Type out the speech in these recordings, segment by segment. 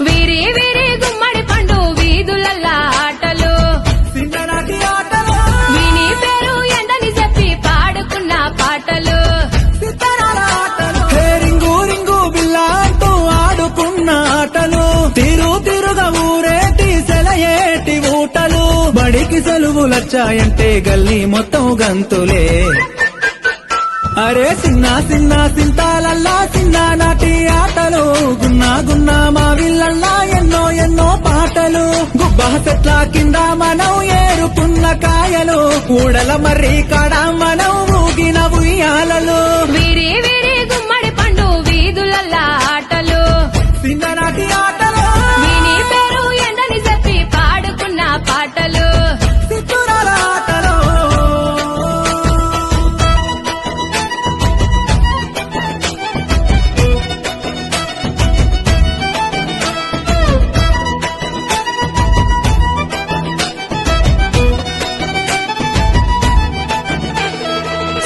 వీరి వీరి గుమ్మడి పండు వీధులల్లా ఆటలు చిన్ననాటి ఆటలు విని పేరు ఎండని చెప్పి పాడుకున్న పాటలు సితారాల ఆటలు హే రింగు రింగు బిల్లా అంటూ ఆడుకున్న ఆటలు తిరుగా ఊరేటి సెలయేటి ఊటలు బడికి సెలవులొచ్చాయంటే గల్లీ మొత్తం గంతులే అరే చిన్న చిన్న సింతాలల్లా చిన్ననాటి ఆటలు గున్నా మా విల్లల్లా ఎన్నో పాటలు గుబ్బా చెట్ల కింద మనం ఏరుకున్న కాయలు కూడల మర్రి కాడ మనం ఊగిన ఉయ్యాలలు వీరి వీరి గుమ్మడి పండు వీధులల్లా ఆటలు చిన్ననాటి ఆటలు విని పేరు ఎండని చెప్పి పాడుకున్న పాటలు సితారాల ఆటలు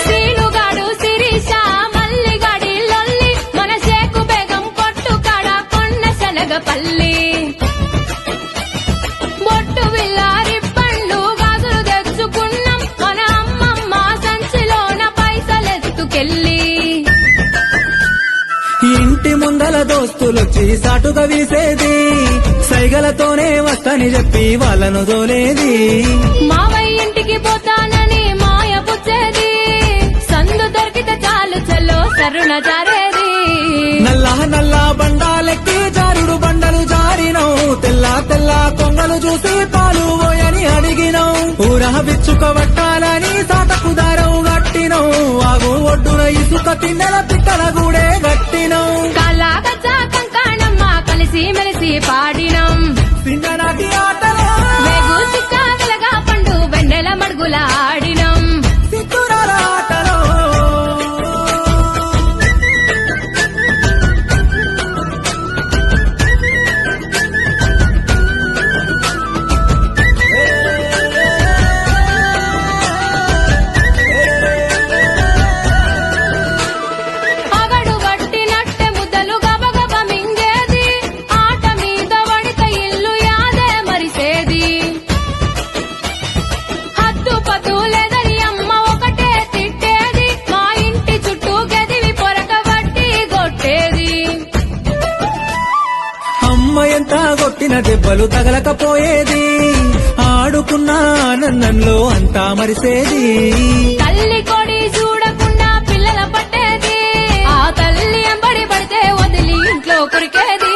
సీనుగాడు శిరీష మల్లిగాడి లొల్లి మన షేకు బేగం కొట్టుకాడ కొన్న శనగపల్లి బొట్టు విల్లారి పండ్లు గాజులు తెచ్చుకున్నాం మన అమ్మమ్మ సంచిలోన పైసలెత్తుకెళ్ళి ఇంటి ముందల దోస్తులొచ్చి సాటుగా వీసేది సైగలతోనే వస్తని చెప్పి వాళ్ళను దోలేది మావయ్య ఇంటికి పోతానని మాయ పుచ్చేది సందు దొరికితే చాలు చల్లో సరుణ జారేది నల్ల బండాలెక్కి జారుడు బండలు జారినవు తెల్ల కొంగలు చూసి పాలు పోయని అడిగినవు ఊరహ బిచ్చుకబట్టాలని సాటకు దారవు గట్టినవు ఆగు ఒడ్డున ఇసుక తిన్నెల పిట్టల గూడే గట్టినవు కళాగచ్చా కంకాణమ్మ కలిసి మెలిసి పాడినం చిన్ననాటి ఆటలు వేగు చిక్క వెలగా పండు వెన్నెల మడుగుల ఆడినం సితారాల ఆటలు అగడు పట్టినట్టె ముద్దలు గబగబ మింగేది ఆట మీద వడిత ఇల్లు యాదే మరిసేది హద్దు పద్దు లేదని అమ్మ ఒకటే తిట్టేది మా ఇంటి చుట్టూ గదివి పొరక బట్టి కొట్టేది అమ్మ ఎంత కొట్టిన దెబ్బలు తగలకపోయేది ఆడుకున్న ఆనందంలో అంతా మరిసేది తల్లి కొడి చూడకుండా పిల్లల పట్టేది ఆ తల్లి ఎంబడి పడితే వదిలి ఇంట్లో కొరికేది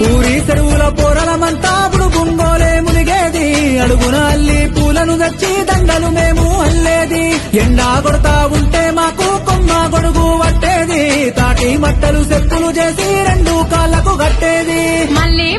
ఊరి చెరువుల పోరలమంతా బుంగోలే మునిగేది అడుగున అల్లి పూలను తెచ్చి దండలు మేము అల్లేది ఎండా కొడతా ఉంటే మాకు కొమ్మ గొడుగు పట్టేది తాటి మట్టలు చెప్పులు చేసి రెండు కాళ్ళకు కట్టేది మళ్ళీ